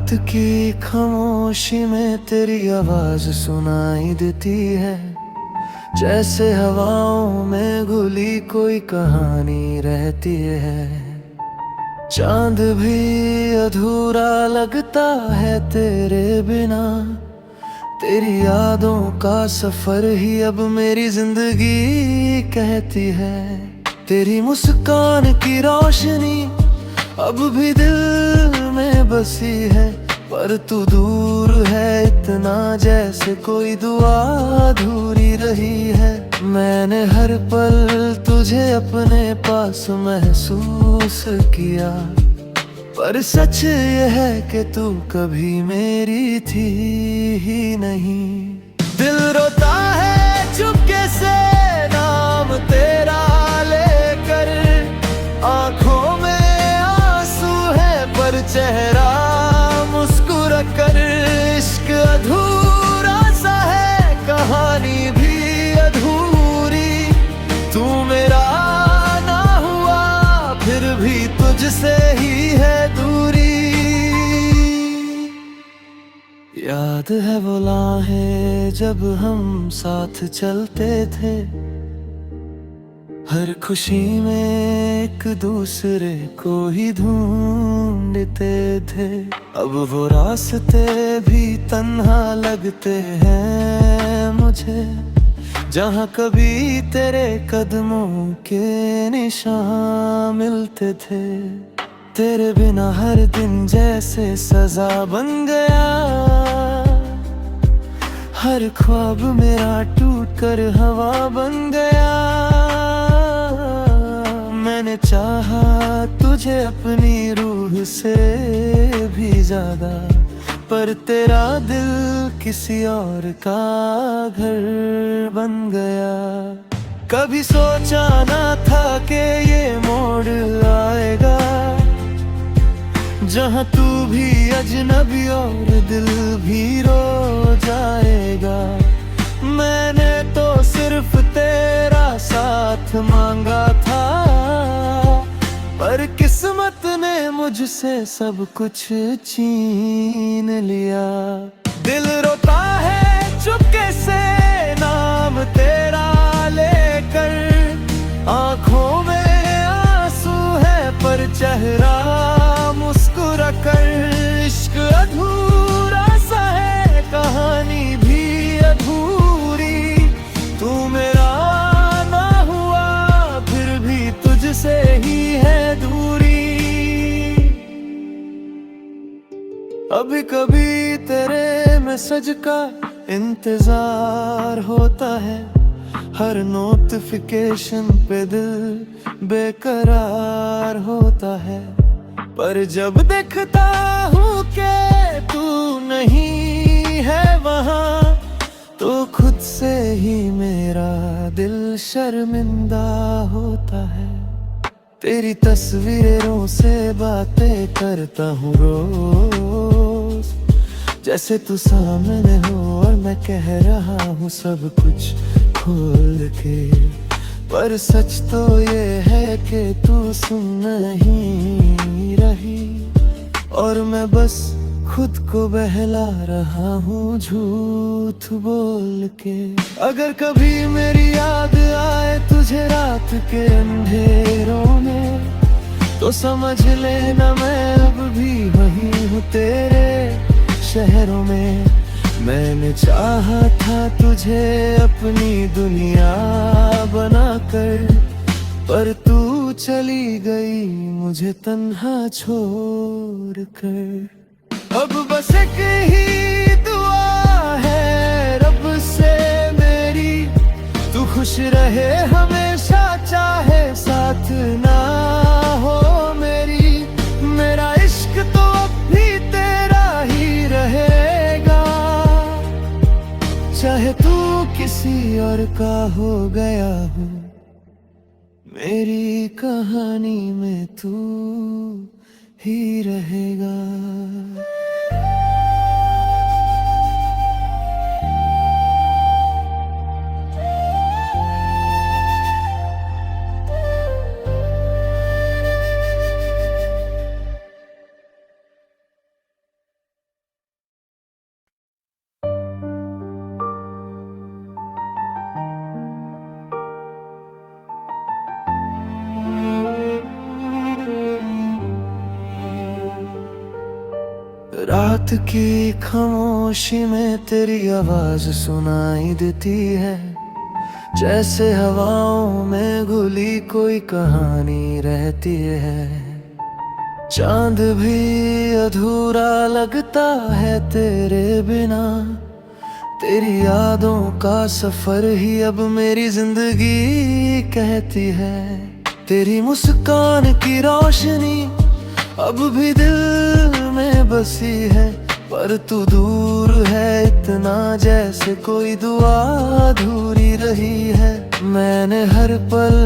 रात की खामोशी में तेरी आवाज सुनाई देती है, जैसे हवाओं में घुली कोई कहानी रहती है। चांद भी अधूरा लगता है तेरे बिना, तेरी यादों का सफर ही अब मेरी जिंदगी कहती है। तेरी मुस्कान की रोशनी अब भी दिल में बसी है, पर तू दूर है इतना जैसे कोई दुआ अधूरी रही है। मैंने हर पल तुझे अपने पास महसूस किया, पर सच ये है कि तू कभी मेरी थी ही नहीं। दिल रोता है चुपके से नाम तेरा लेकर, आंखों में आंसू है पर चेहरा मुस्कुरा कर। इश्क अधूरा सा है, कहानी भी अधूरी, तू मेरा ना हुआ फिर भी तुझसे ही है दूरी। याद है वो लम्हे जब हम साथ चलते थे, हर खुशी में एक दूसरे को ही ढूंढते थे। अब वो रास्ते भी तन्हा लगते हैं मुझे, जहाँ कभी तेरे कदमों के निशान मिलते थे। तेरे बिना हर दिन जैसे सजा बन गया, हर ख्वाब मेरा टूट कर हवा बन गया। मैंने चाहा तुझे अपनी रूह से भी ज्यादा, पर तेरा दिल किसी और का घर बन गया। कभी सोचा ना था कि ये मोड़ आएगा, जहाँ तू भी अजनबी और दिल भी रो जाएगा। मैंने तो सिर्फ तेरा साथ मांगा था, पर किस्मत ने मुझसे सब कुछ छीन लिया। दिल रोता है चुपके से नाम तेरा लेकर, आंखों में आंसू है पर चेहरा मुस्कुरा कर। इश्क अधूरा सा है, कहानी भी अधूरी, तू मेरा ना हुआ फिर भी तुझसे ही है दूरी। अभी कभी तेरे मैसेज का इंतजार होता है, हर नोटिफिकेशन पे दिल बेकरार होता है। पर जब देखता हूँ कि तू नहीं है वहाँ, तो खुद से ही मेरा दिल शर्मिंदा होता है। तेरी तस्वीरों से बातें करता हूँ रोज, जैसे तू सामने हो और मैं कह रहा हूँ सब कुछ खोल के। पर सच तो ये है कि तू सुन नहीं रही, और मैं बस खुद को बहला रहा हूँ झूठ बोल के। अगर कभी मेरी याद आए तुझे रात के अंधेरों में, तो समझ लेना मैं अब भी वहीं हूँ तेरे शहरों में। मैंने चाहा था तुझे अपनी दुनिया बनाकर, पर तू चली गई मुझे तन्हा छोड़ कर। अब बस एक ही दुआ है रब से मेरी, तू खुश रहे हमेशा चाहे साथ ना हो मेरी। मेरा इश्क तो अब भी तेरा ही रहेगा, चाहे तू किसी और का हो गया हो, मेरी कहानी में तू ही रहेगा। रात की खामोशी में तेरी आवाज सुनाई देती है, जैसे हवाओं में घुली कोई कहानी रहती है। चांद भी अधूरा लगता है तेरे बिना, तेरी यादों का सफर ही अब मेरी जिंदगी कहती है। तेरी मुस्कान की रोशनी अब भी दिल में बसी है, पर तू दूर है इतना जैसे कोई दुआ अधूरी रही है। मैंने हर पल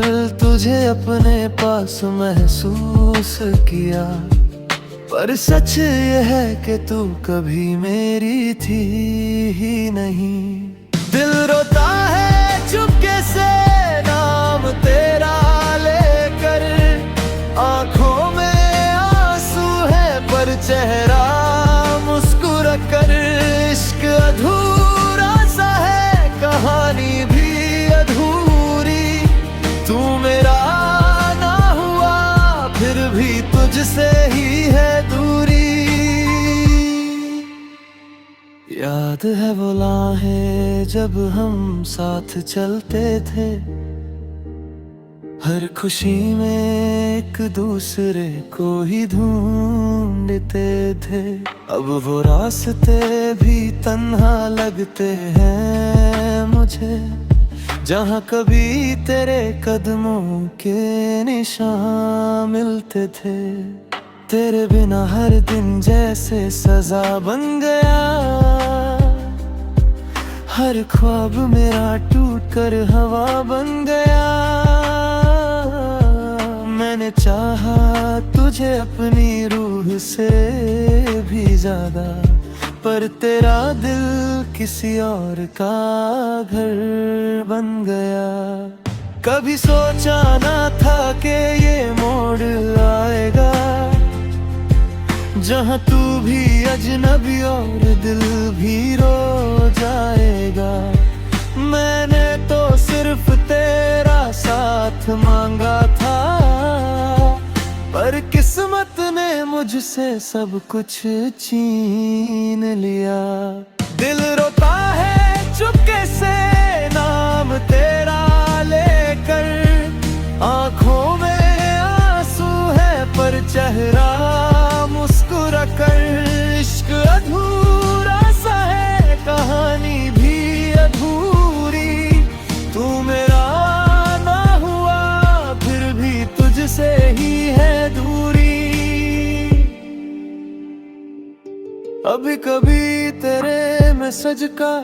तुझे अपने पास महसूस किया, पर सच ये है कि तू कभी मेरी थी ही नहीं। दिल रोता है चुपके से नाम तेरा लेकर, आंखों में आंसू है पर चेहरा मुस्कुरा कर। इश्क अधूरा सा है, कहानी भी अधूरी, तू मेरा ना हुआ फिर भी तुझसे ही है दूरी। याद है वो लम्हे जब हम साथ चलते थे, हर खुशी में एक दूसरे को ही ढूंढते थे। अब वो रास्ते भी तन्हा लगते हैं मुझे, जहाँ कभी तेरे कदमों के निशान मिलते थे। तेरे बिना हर दिन जैसे सजा बन गया, हर ख्वाब मेरा टूट कर हवा बन गया। मैंने चाहा तुझे अपनी रूह से भी ज्यादा, पर तेरा दिल किसी और का घर बन गया। कभी सोचा ना था कि ये मोड़ आएगा, जहाँ तू भी अजनबी और दिल भी रो जाएगा। मैंने तो सिर्फ तेरा साथ मांगा था, पर किस्मत ने मुझसे सब कुछ छीन लिया। दिल रोता है चुपके से नाम तेरा लेकर, आंखों में आंसू है पर चेहरा मुस्कुरा कर। इश्क अधूरा सा है, कहानी भी अधूरी, तू मेरा ना हुआ फिर भी तुझसे ही है दूरी। अभी कभी तेरे मैसेज का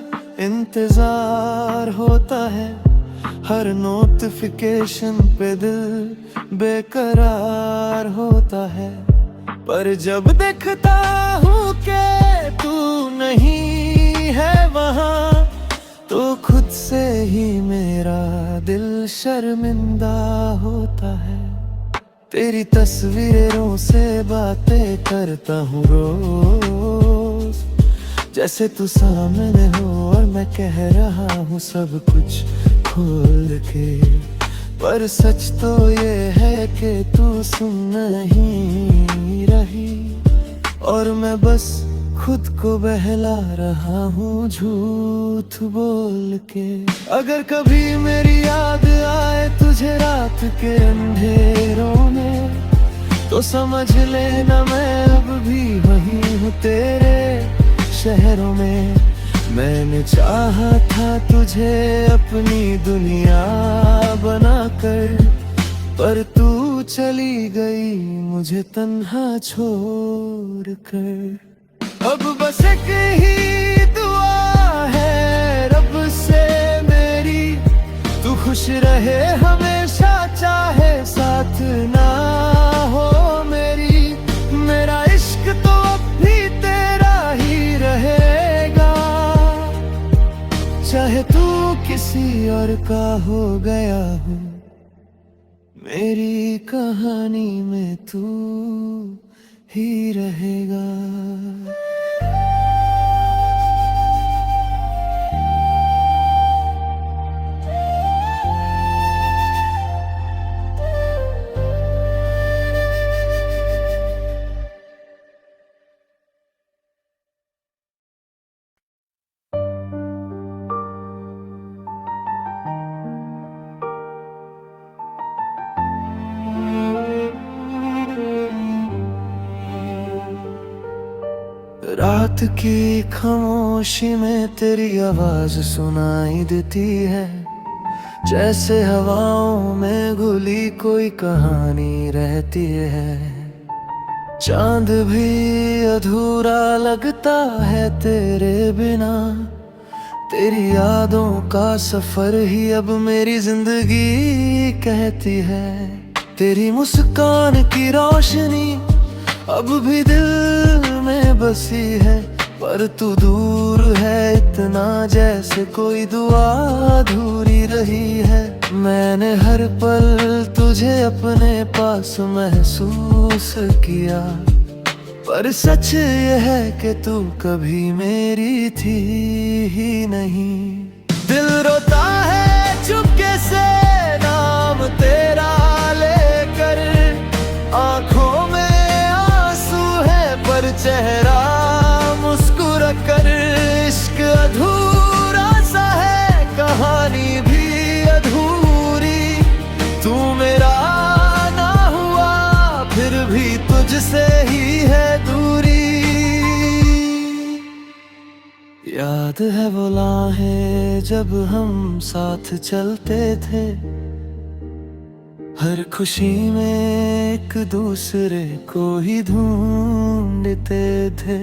इंतजार होता है, हर नोटिफिकेशन पे दिल बेकरार होता है। पर जब देखता हूँ कि तू नहीं है वहाँ, तो खुद से ही मेरा दिल शर्मिंदा होता है। तेरी तस्वीरों से बातें करता हूँ रोज, जैसे तू सामने हो और मैं कह रहा हूँ सब कुछ खोल के। पर सच तो ये है कि तू सुन नहीं रही, और मैं बस खुद को बहला रहा हूँ झूठ बोल के। अगर कभी मेरी याद आए तुझे रात के अंधेरों में, तो समझ लेना मैं अब भी वहीं हूँ तेरे शहरों में। मैंने चाहा था तुझे अपनी दुनिया बनाकर, पर तू चली गई मुझे तन्हा छोड़ कर। अब बस एक ही दुआ है रब से मेरी, तू खुश रहे हमेशा चाहे साथ ना हो मेरी। मेरा इश्क तो अब भी तेरा ही रहेगा, चाहे तू किसी और का हो गया हो, मेरी कहानी में तू ही रहेगा। रात की खामोशी में तेरी आवाज सुनाई देती है, जैसे हवाओं में घुली कोई कहानी रहती है। चांद भी अधूरा लगता है तेरे बिना, तेरी यादों का सफर ही अब मेरी जिंदगी कहती है। तेरी मुस्कान की रोशनी अब भी दिल में बसी है, पर तू दूर है इतना जैसे कोई दुआ अधूरी रही है। मैंने हर पल तुझे अपने पास महसूस किया, पर सच ये है कि तू कभी मेरी थी ही नहीं। दिल रोता है चुपके से नाम तेरा लेकर, आंखों में आंसू है पर चेहरा मुस्कुरा कर। इश्क अधूरा सा है, कहानी भी अधूरी, तू मेरा ना हुआ फिर भी तुझसे ही है दूरी। याद है वो लम्हे जब हम साथ चलते थे, हर खुशी में एक दूसरे को ही ढूंढते थे।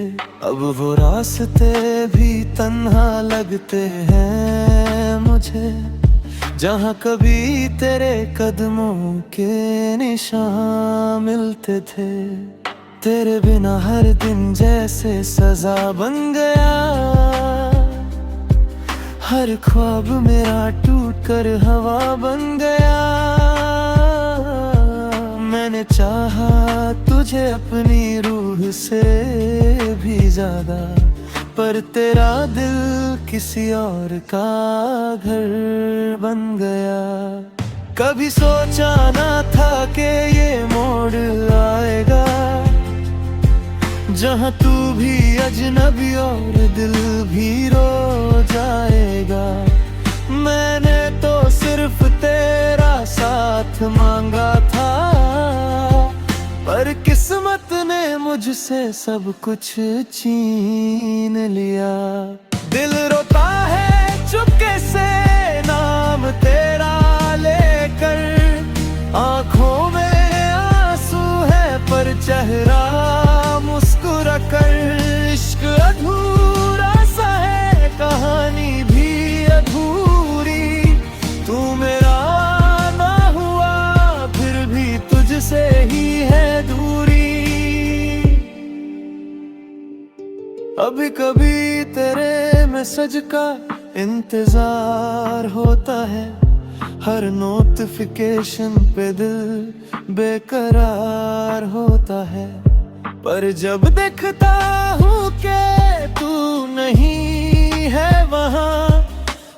अब वो रास्ते भी तन्हा लगते हैं मुझे, जहाँ कभी तेरे कदमों के निशान मिलते थे। तेरे बिना हर दिन जैसे सजा बन गया, हर ख्वाब मेरा टूट कर हवा बन गया। मैंने चाहा तुझे अपनी रूह से भी ज्यादा, पर तेरा दिल किसी और का घर बन गया। कभी सोचा ना था कि ये मोड़ आएगा, जहाँ तू भी अजनबी और दिल भी रो जाएगा। मैंने तो सिर्फ तेरा साथ मांगा था, पर किस्मत ने मुझसे सब कुछ छीन लिया। दिल रोता है चुपके से नाम तेरा लेकर, आंखों में आंसू है पर चेहरा मुस्कुरा कर। इश्क अधूरा सा है, कहानी भी अधूरी, तू मेरा ना हुआ फिर भी तुझसे ही है दूरी। अभी कभी तेरे मैसेज का इंतजार होता है, हर नोटिफिकेशन पे दिल बेकरार होता है। पर जब देखता हूँ कि तू नहीं है वहाँ,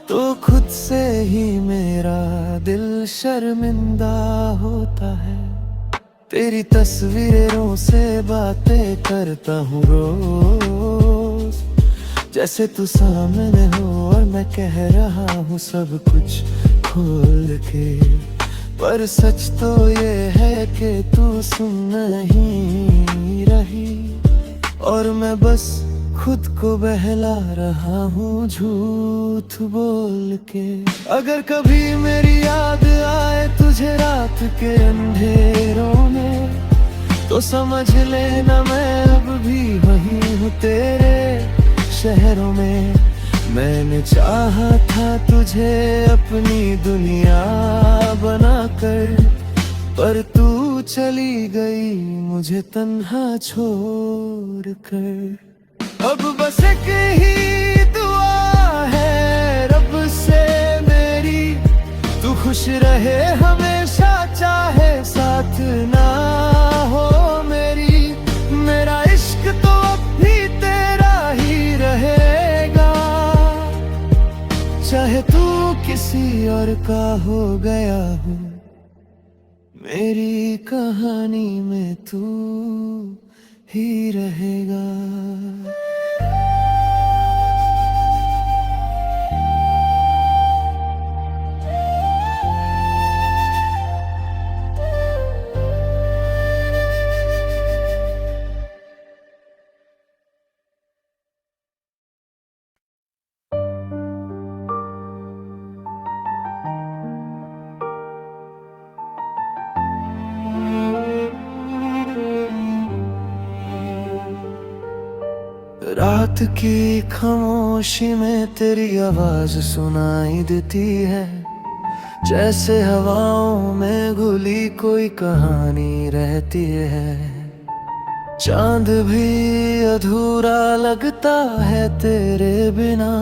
तो खुद से ही मेरा दिल शर्मिंदा होता है। तेरी तस्वीरों से बातें करता हूँ रोज, जैसे तू सामने हो और मैं कह रहा हूँ सब कुछ खोल के। पर सच तो ये है कि तू सुन नहीं रही, और मैं बस खुद को बहला रहा हूँ झूठ बोल के। अगर कभी मेरी याद आए तुझे रात के अंधेरों में, तो समझ लेना मैं अब भी वहीं हूँ तेरे शहरों में। मैंने चाहा था तुझे अपनी दुनिया बनाकर, पर तू चली गई मुझे तन्हा छोड़ कर। अब बस एक ही दुआ है रब से मेरी, तू खुश रहे हमेशा चाहे साथ ना हो मेरी। मेरा इश्क तो अब भी तेरा ही रहेगा, चाहे तू किसी और का हो गया हो, मेरी कहानी में तू ही रहेगा। रात की खामोशी में तेरी आवाज सुनाई देती है, जैसे हवाओं में घुली कोई कहानी रहती है। चांद भी अधूरा लगता है तेरे बिना,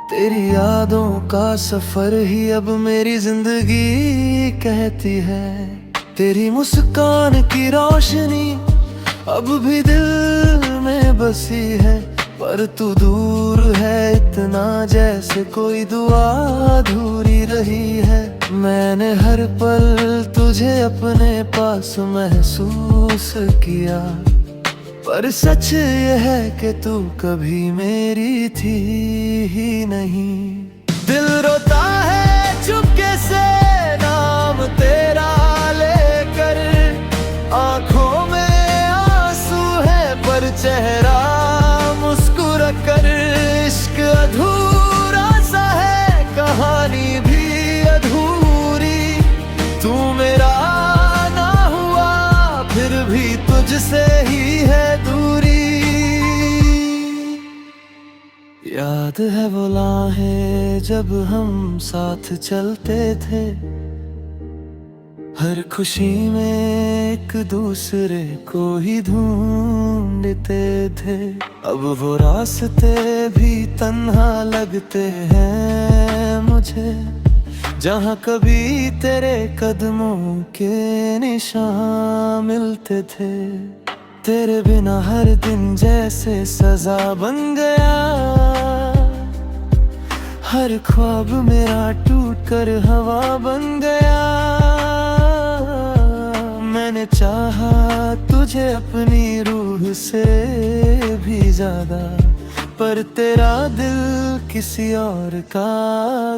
तेरी यादों का सफर ही अब मेरी जिंदगी कहती है। तेरी मुस्कान की रोशनी अब भी दिल में बसी है, पर तू दूर है इतना जैसे कोई दुआ अधूरी रही है। मैंने हर पल तुझे अपने पास महसूस किया, पर सच ये है कि तू कभी मेरी थी ही नहीं। दिल रोता है चुपके से नाम तेरा लेकर, आंखों में आंसू है पर चेहरा मुस्कुरा कर। इश्क अधूरा सा है, कहानी भी अधूरी, तू मेरा ना हुआ फिर भी तुझसे ही है दूरी। याद है वो लम्हे जब हम साथ चलते थे, हर खुशी में एक दूसरे को ही ढूंढते थे। अब वो रास्ते भी तन्हा लगते हैं मुझे, जहाँ कभी तेरे कदमों के निशान मिलते थे। तेरे बिना हर दिन जैसे सजा बन गया, हर ख्वाब मेरा टूट कर हवा बन गया। मैंने चाहा तुझे अपनी रूह से भी ज्यादा, पर तेरा दिल किसी और का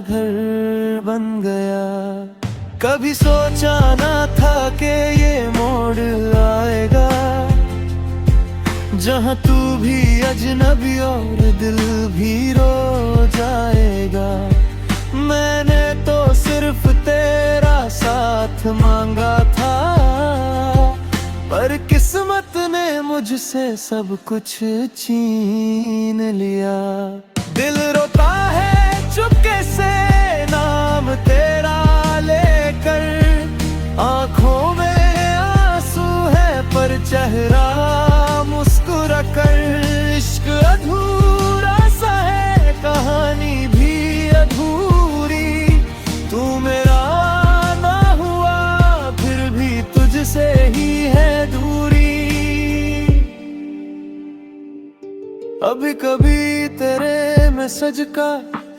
घर बन गया। कभी सोचा ना था कि ये मोड़ आएगा, जहाँ तू भी अजनबी और दिल भी रो जाएगा। मैंने तो सिर्फ तेरा साथ मांगा था, पर किस्मत ने मुझसे सब कुछ छीन लिया। दिल रोता है चुपके से नाम तेरा लेकर, आंखों में आंसू है पर चेहरा मुस्कुरा कर। इश्क अधूरा सा है, कहानी भी अधूरी, तू मेरा ना हुआ फिर भी तुझसे ही है दूरी। अभी कभी तेरे मैसेज का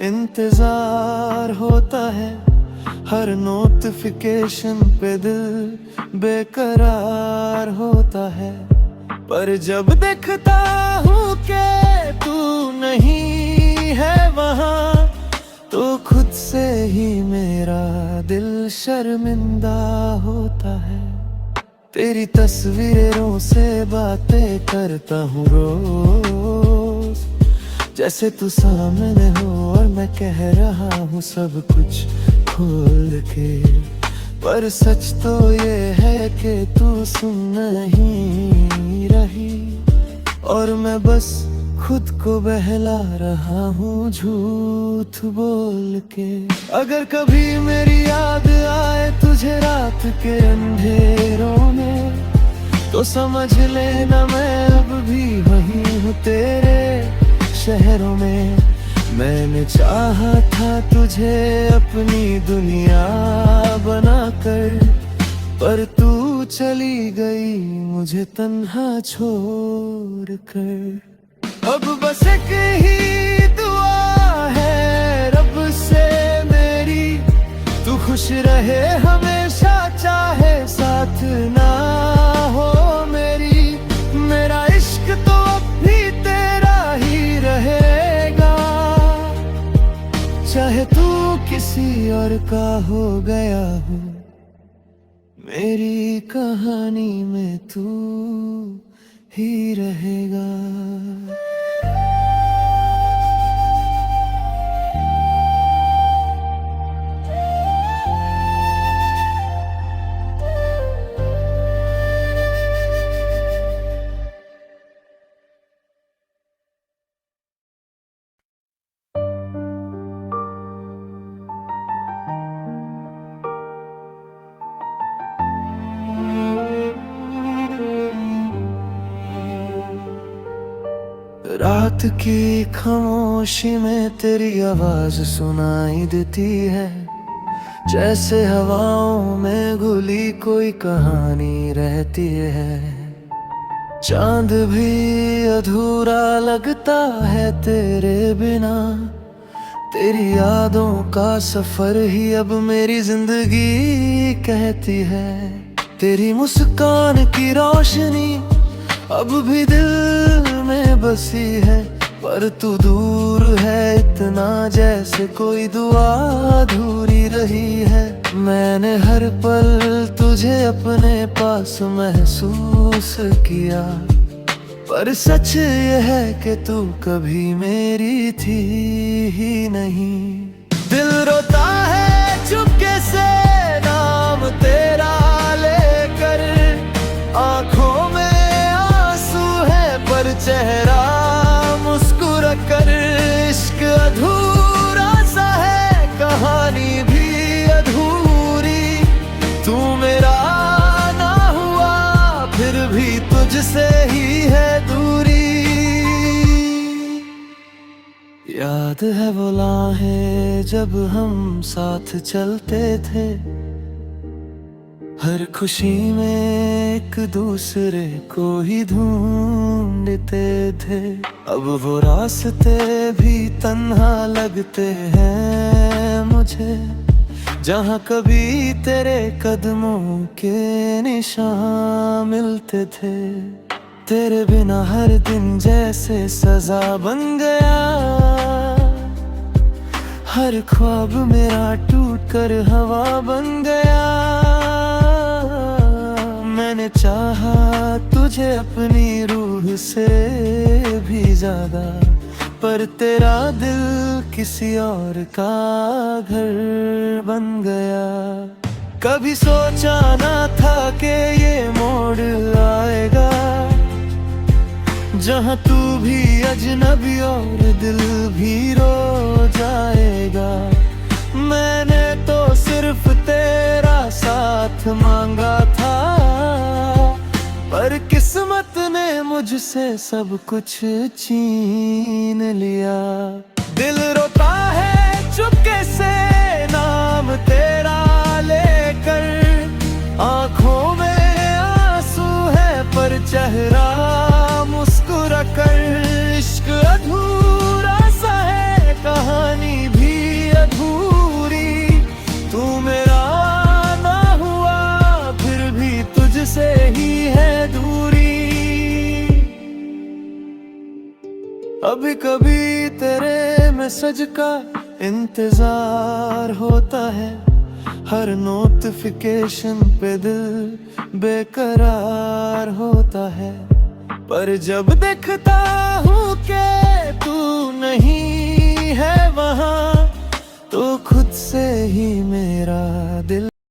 इंतजार होता है, हर नोटिफिकेशन पे दिल बेकरार होता है। पर जब देखता हूँ कि तू नहीं है वहाँ, तो खुद से ही मेरा दिल शर्मिंदा होता है। तेरी तस्वीरों से बातें करता हूँ रोज, जैसे तू सामने हो और मैं कह रहा हूँ सब कुछ खोल के। पर सच तो ये है कि तू सुन नहीं रही, और मैं बस खुद को बहला रहा हूँ झूठ बोल के। अगर कभी मेरी याद आए तुझे रात के अंधेरों में, तो समझ लेना मैं अब भी वहीं हूँ तेरे शहरों में। मैंने चाहा था तुझे अपनी दुनिया बनाकर, पर तू चली गई मुझे तन्हा छोड़ कर। अब बस एक ही दुआ है रब से मेरी, तू खुश रहे हमेशा चाहे साथ ना हो मेरी। मेरा इश्क तो अब भी तेरा ही रहेगा, चाहे तू किसी और का हो गया हो। मेरी कहानी में तू ही रहेगा। रात की खामोशी में तेरी आवाज सुनाई देती है, जैसे हवाओं में घुली कोई कहानी रहती है। चांद भी अधूरा लगता है तेरे बिना, तेरी यादों का सफर ही अब मेरी जिंदगी कहती है। तेरी मुस्कान की रोशनी अब भी दिल में बसी है, पर तू दूर है इतना जैसे कोई दुआ अधूरी रही है। मैंने हर पल तुझे अपने पास महसूस किया, पर सच ये है कि तू कभी मेरी थी ही नहीं। दिल रोता है चुपके से नाम तेरा लेकर, आंखों में आंसू है पर चेहरा मुस्कुरा कर। इश्क अधूरा सा है, कहानी भी अधूरी, तू मेरा ना हुआ फिर भी तुझसे ही है दूरी। याद है वो लम्हे जब हम साथ चलते थे, हर खुशी में एक दूसरे को ही ढूंढते थे। अब वो रास्ते भी तन्हा लगते हैं मुझे, जहाँ कभी तेरे कदमों के निशान मिलते थे। तेरे बिना हर दिन जैसे सजा बन गया, हर ख्वाब मेरा टूट कर हवा बन गया। मैंने चाहा तुझे अपनी रूह से भी ज्यादा, पर तेरा दिल किसी और का घर बन गया। कभी सोचा ना था कि ये मोड़ आएगा, जहाँ तू भी अजनबी और दिल भी रो जाएगा। मैंने तो सिर्फ तेरा साथ मांगा था, पर किस्मत ने मुझसे सब कुछ छीन लिया। दिल रोता है चुपके से नाम तेरा लेकर, आंखों में आंसू है पर चेहरा मुस्कुरा कर। इश्क अधूरा सा है, कहानी भी अधूरी, तू मेरा ना हुआ फिर भी तुझसे ही है दूरी। अभी कभी तेरे मैसेज का इंतजार होता है, हर नोटिफिकेशन पे दिल बेकरार होता है। पर जब देखता हूँ कि तू नहीं है वहाँ, तो खुद से ही मेरा दिल